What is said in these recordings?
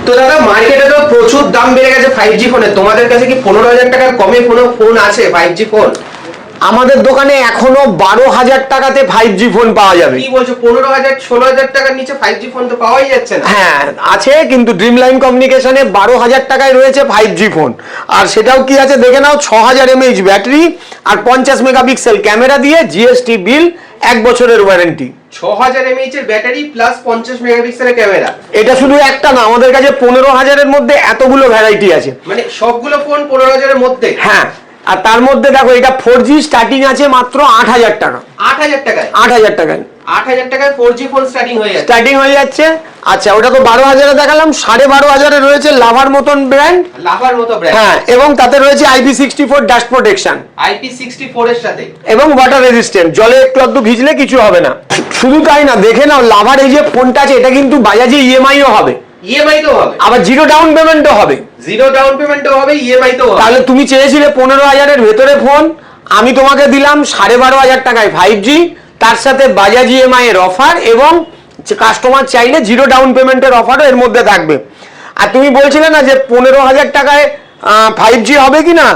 তো দাদা মার্কেটে তো প্রচুর দাম বেড়ে গেছে 5G ফোনের, তোমাদের কাছে কি 15,000 টাকার কমে কোনো ফোন আছে 5G ফোন? আমাদের দোকানে এখনো 12,000 টাকাতে 5G ফোন পাওয়া যাবে। কি বলছো, 15,000 16,000 টাকার নিচে 5G ফোন তো পাওয়াই যাচ্ছে না? হ্যাঁ আছে, কিন্তু ড্রিমলাইন কমিউনিকেশনে 12,000 টাকায় রয়েছে 5G ফোন। আর সেটাও কি আছে দেখে নাও, 6000 mAh ব্যাটারি আর 50 মেগাপিক্সেল ক্যামেরা দিয়ে জিএসটি বিল, 1 বছরের ওয়ারেন্টি। 6000 mAh এর ব্যাটারি প্লাস 50 মেগাপিক্সেলের ক্যামেরা। এটা শুধু একটা না, আমাদের কাছে 15,000 এর মধ্যে এতগুলো ভ্যারাইটি আছে। মানে সবগুলো ফোন 15,000 এর মধ্যে? হ্যাঁ, আর তার মধ্যে দেখো এটা 4G স্টার্টিং আছে মাত্র 8,000 টাকা। 8,000 টাকায়? 8,000 টাকায় 8,000 টাকায় 4G ফোন স্টার্টিং হয়ে যাচ্ছে। স্টার্টিং হয়ে যাচ্ছে। আচ্ছা, ওটা তো 12,000 এ দেখালাম। 12,500 রয়েছে লাভার মতন ব্র্যান্ড। লাভার মতো ব্র্যান্ড? হ্যাঁ, এবং তাতে রয়েছে IP64 ডাস্ট প্রোটেকশন। IP64 এর সাথে? এবং ওয়াটার রেজিস্ট্যান্ট, জলে একটু আধটু ভিজলে কিছু হবে না। শুধু তাই না, দেখে নাও লাভার এই যে ফোনটা আছে, এটা কিন্তু বাজাজে ইএমআইও হবে। ইএমআই তো হবে? আবার জিরো ডাউন পেমেন্টও হবে। জিরো ডাউন পেমেন্টও হবে, ইএমআই তো হবে। তাহলে তুমি চেয়েছিলে 15,000 এর ভেতরে ফোন, আমি তোমাকে দিলাম 12,500 টাকায় 5G, তার সাথে বাজাজ ইএমআই এর অফার, এবং কাস্টমার চাইলে জিরো ডাউন পেমেন্টের অফারও এর মধ্যে থাকবে। আর তুমি বলছিলে না যে 15,000 টাকায় 5G হবে কিনা,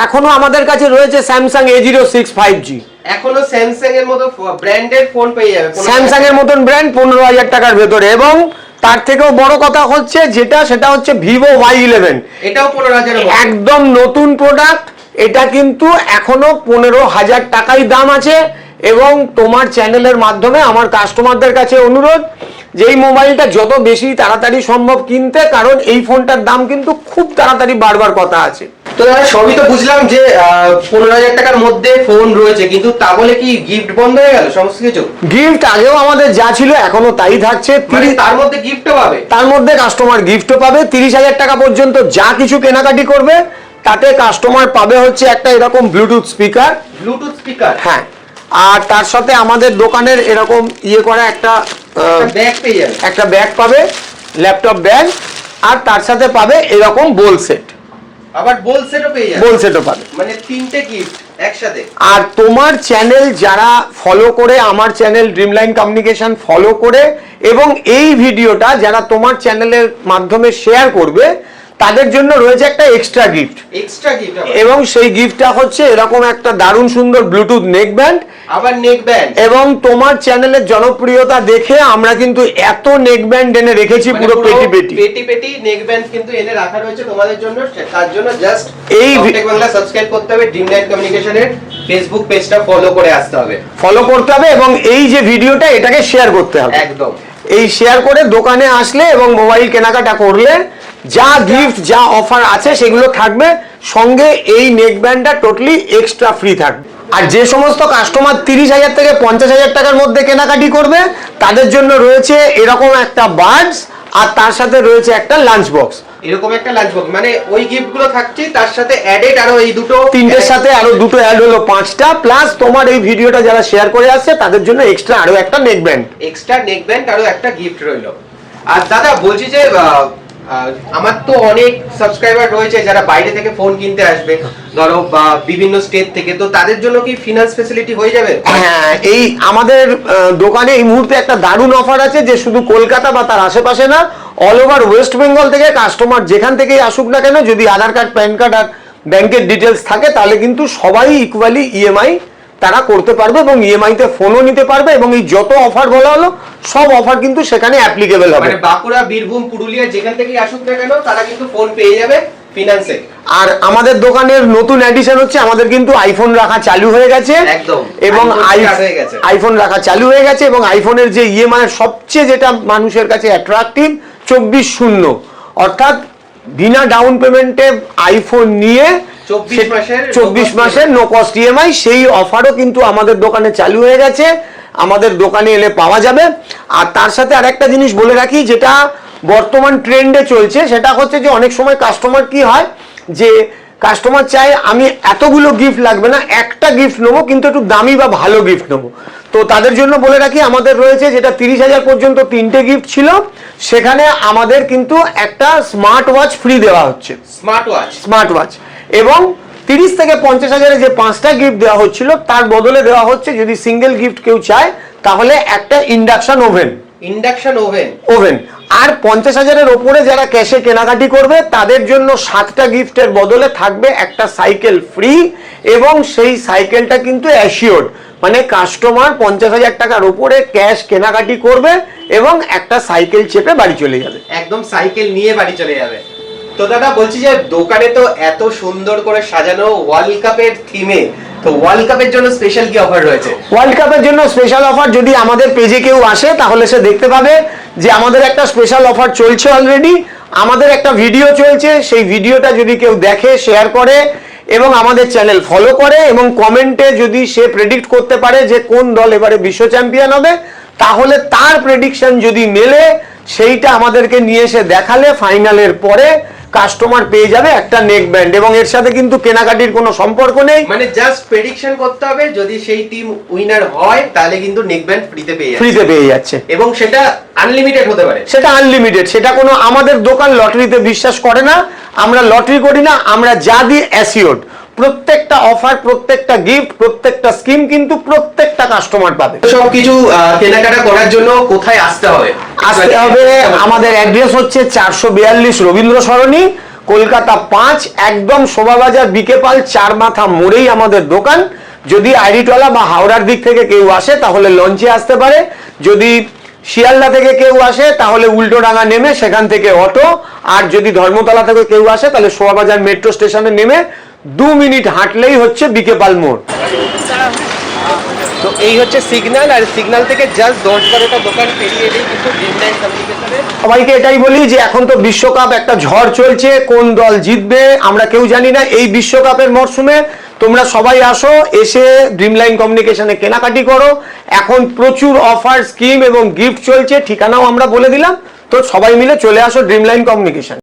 এখনো আমাদের কাছে রয়েছে স্যামসাং A06 5G। এখনো স্যামসাং এর মতো ব্র্যান্ডেড ফোন পেয়ে যাবে, স্যামসাং এর মতন ব্র্যান্ড 15,000 টাকার ভেতরে। এবং তার থেকেও বড় কথা হচ্ছে সেটা হচ্ছে ভিভো Y11। এটাও 15,000 এর একদম নতুন প্রোডাক্ট। এটা কিন্তু এখনো 15,000 টাকাই দাম আছে। এবং তোমার চ্যানেলের মাধ্যমে আমার কাস্টমারদের কাছে অনুরোধ যে এই মোবাইলটা যত বেশি তাড়াতাড়ি সম্ভব কিনতে, কারণ এই ফোনটার দাম কিন্তু খুব তাড়াতাড়ি বাড়বার কথা আছে। তো দাদা সবই তো বুঝলাম যে 15,000 টাকার মধ্যে ফোন রয়েছে, কিন্তু তা বলে কি গিফট বন্ধ হয়ে গেল সমস্ত কিছু? গিফট আগেও আমাদের যা ছিল এখনো তাই থাকছে। তার মধ্যে গিফটও পাবে? তার মধ্যে কাস্টমার গিফটও পাবে। 30,000 টাকা পর্যন্ত যা কিছু কেনাকাটি করবে তাতে কাস্টমার পাবে হচ্ছে একটা এরকম ব্লুটুথ স্পিকার। Bluetooth speaker? হ্যাঁ, আর তার সাথে আমাদের দোকানের এরকম ইয়ে করা একটা ব্যাগ পেয়ে যাবে। একটা ব্যাগ পাবে, ল্যাপটপ ব্যাগ। আর তার সাথে পাবে এরকম বোল সেট। আবার বোল সেটও পেয়ে যাবে? বোল সেটও পাবে। মানে 3টে গিফট একসাথে। আর তোমার চ্যানেল যারা ফলো করে, আমার চ্যানেল ড্রিমলাইন কমিউনিকেশন ফলো করে, এবং এই ভিডিওটা যারা তোমার চ্যানেলের মাধ্যমে শেয়ার করবে, তাদের জন্য রয়েছে একটা এক্সট্রা গিফট। Extra gift? এবং সেই গিফটটা হচ্ছে এরকম একটা দারুণ সুন্দর ব্লুটুথ নেক ব্যান্ড। আবার নেক ব্যান্ড? এবং তোমার চ্যানেলের জনপ্রিয়তা দেখে আমরা কিন্তু এত নেক ব্যান্ড এনে রেখেছি, পুরো পেটি পেটি নেক ব্যান্ড কিন্তু এনে রাখা রয়েছে তোমাদের জন্য। তার জন্য জাস্ট এই টেক বাংলা সাবস্ক্রাইব করতে হবে, ড্রিমলাইন কমিউনিকেশনের ফেসবুক পেজটা ফলো করে আসতে হবে, এবং এই যে ভিডিওটা এটাকে শেয়ার করতে হবে। একদম এই শেয়ার করে দোকানে আসলে এবং মোবাইল কেনাকাটা করলে যা গিফট যা অফার আছে সেগুলো থাকবে, সঙ্গে এই নেক ব্যান্ডটা টোটালি এক্সট্রা ফ্রি থাকবে। আর যে সমস্ত কাস্টমার 30,000 থেকে 50,000 টাকার মধ্যে কেনাকাটি করবে তাদের জন্য রয়েছে এরকম একটা বাডস, আর তার সাথে রয়েছে একটা লাঞ্চ বক্স। এরকম একটা লাঞ্চ বক্স, মানে ওই গিফট গুলো থাকছে, তার সাথে অ্যাডেড আরো এই দুটো, তিনটের সাথে আরো দুটো অ্যাড হলো 5টা, প্লাস তোমার এই ভিডিওটা যারা শেয়ার করে আসছে তাদের জন্য এক্সট্রা আরো একটা neck band. Extra neck band আরো একটা গিফট রইলো। আর দাদা বলছি যে আমার তো অনেক সাবস্ক্রাইবার রয়েছে যারা বাইরে থেকে ফোন কিনতে আসবে, ধরো বিভিন্ন স্টেট থেকে, তো তাদের জন্য কি ফিনান্স ফ্যাসিলিটি হয়ে যাবে? হ্যাঁ, এই আমাদের দোকানে এই মুহূর্তে একটা দারুণ অফার আছে যে শুধু কলকাতা বা তার আশেপাশে না, অল ওভার ওয়েস্ট বেঙ্গল থেকে কাস্টমার যেখান থেকেই আসুক না কেন, যদি আধার কার্ড, প্যান কার্ড আর ব্যাংকের ডিটেলস থাকে, তাহলে কিন্তু সবাই ইকুয়ালি ইএমআই তারা করতে পারবে এবং ইএমআই তে ফোনও নিতে পারবে। এবং এই যত অফার বলা হলো সব অফার কিন্তু সেখানে অ্যাপ্লিকেবল হবে। মানে বাঁকুড়া, বীরভূম, পুরুলিয়া যেখান থেকেই আসুক না কেন তারা কিন্তু ফোন পেয়ে যাবে ফিনান্সে। আর আমাদের দোকানের নতুন এডিশন হচ্ছে, আমাদের কিন্তু আইফোন রাখা চালু হয়ে গেছে। একদম, এবং আইফোন রাখা চালু হয়ে গেছে। এবং আইফোনের যে ইএমআই সবচেয়ে যেটা মানুষের কাছে অ্যাট্রাকটিভ, 24/0, অর্থাৎ বিনা ডাউন পেমেন্টে আইফোন নিয়ে 24 মাসের নো কস্ট ইএমআই, সেই অফারও কিন্তু আমাদের দোকানে চালু হয়ে গেছে, আমাদের দোকানে এলে পাওয়া যাবে। আর তার সাথে আরেকটা জিনিস বলে রাখি, যেটা বর্তমান ট্রেন্ডে চলছে, সেটা হচ্ছে যে অনেক সময় কাস্টমার কি হয় যে কাস্টমার চায় আমি এতগুলো গিফট লাগবে না, একটা গিফট নেবো কিন্তু একটু দামি বা ভালো গিফট নেবো। তো তাদের জন্য বলে রাখি, আমাদের রয়েছে যেটা 30,000 পর্যন্ত 3টে গিফট ছিল, সেখানে আমাদের কিন্তু একটা স্মার্ট ওয়াচ ফ্রি দেওয়া হচ্ছে। Smart watch. এবং 30 থেকে 50,000 যে 5টা গিফট দেওয়া হচ্ছিল, তার বদলে দেওয়া হচ্ছে, যদি সিঙ্গেল গিফট কেউ চায়, তাহলে একটা ইন্ডাকশন ওভেন। আর 50,000-এর ওপরে যারা ক্যাশে কেনাকাটি করবে তাদের জন্য 7টা গিফটের বদলে থাকবে একটা সাইকেল ফ্রি, এবং সেই সাইকেলটা কিন্তু অ্যাসিওর্ড, মানে কাস্টমার 50,000 টাকার উপরে ক্যাশ কেনাকাটি করবে এবং একটা সাইকেল চেপে বাড়ি চলে যাবে, একদম সাইকেল নিয়ে বাড়ি চলে যাবে। তো দাদা বলছি যে দোকানে তো এত সুন্দর করে সাজানো ওয়ার্ল্ড কাপের থিমে, তো ওয়ার্ল্ড কাপের জন্য স্পেশাল কি অফার রয়েছে? ওয়ার্ল্ড কাপের জন্য স্পেশাল অফার যদি আমাদের পেজে কেউ আসে তাহলে সে দেখতে পাবে যে আমাদের একটা স্পেশাল অফার চলছে অলরেডি। আমাদের একটা ভিডিও চলছে, সেই ভিডিওটা যদি কেউ দেখে, শেয়ার করে এবং আমাদের চ্যানেল ফলো করে এবং কমেন্টে যদি সে প্রেডিক্ট করতে পারে যে কোন দল এবারে বিশ্ব চ্যাম্পিয়ন হবে, তাহলে তার প্রেডিকশন যদি মেলে সেইটা আমাদেরকে নিয়ে এসে দেখালে ফাইনালের পরে কাস্টমার পেয়ে যাবে একটা নেক ব্যান্ড, এবং এর সাথে কিন্তু কেনাকাটির কোনো সম্পর্ক নেই, মানে জাস্ট প্রেডিকশন করতে হবে, যদি সেই টিম উইনার হয় তাহলে কিন্তু নেক ব্যান্ড ফ্রিতে পেয়ে যাচ্ছে, এবং সেটা আনলিমিটেড হতে পারে। সেটা আনলিমিটেড, সেটা কোনো, আমাদের দোকান লটারিতে বিশ্বাস করে না, আমরা লটারি করি না, আমরা যা দিই অ্যাসিওর্ড। প্রত্যেকটা অফার, প্রত্যেকটা গিফট, প্রত্যেকটা স্কিম কিন্তু প্রত্যেকটা কাস্টমার পাবে। সবকিছু কেনাকাটা করার জন্য কোথায় আসতে হবে? আমাদের অ্যাড্রেস হচ্ছে 442 রবীন্দ্র সরণি, কলকাতা 5, একদম শোভাবাজার বিকেপাল 4 মাথা মোড়েই আমাদের দোকান। যদি আইরিটোলা বা হাওড়ার দিক থেকে কেউ আসে তাহলে লঞ্চে আসতে পারে, যদি শিয়ালদা থেকে কেউ আসে তাহলে উল্টোডাঙ্গা নেমে সেখান থেকে অটো, আর যদি ধর্মতলা থেকে কেউ আসে তাহলে শোভাবাজার মেট্রো স্টেশনে নেমে 2 মিনিট হাঁটলেই হচ্ছে বিকেপাল মোড়। তো এই হচ্ছে সিগন্যাল, আর সিগন্যাল থেকে জাস্ট 10-12টা দোকান পেরিয়ে এলেই কিন্তু ড্রিমলাইন কমিউনিকেশনের। সবাইকে এটাই বলি যে এখন তো বিশ্বকাপ একটা ঝড় চলছে, কোন দল জিতবে আমরা কেউ জানি না। এই বিশ্বকাপের মরশুমে তোমরা সবাই আসো, এসে ড্রিমলাইন কমিউনিকেশনে কেনাকাটি করো। এখন প্রচুর অফার, স্কিম এবং গিফট চলছে, ঠিকানাও আমরা বলে দিলাম। তো সবাই মিলে চলে আসো ড্রিমলাইন কমিউনিকেশন।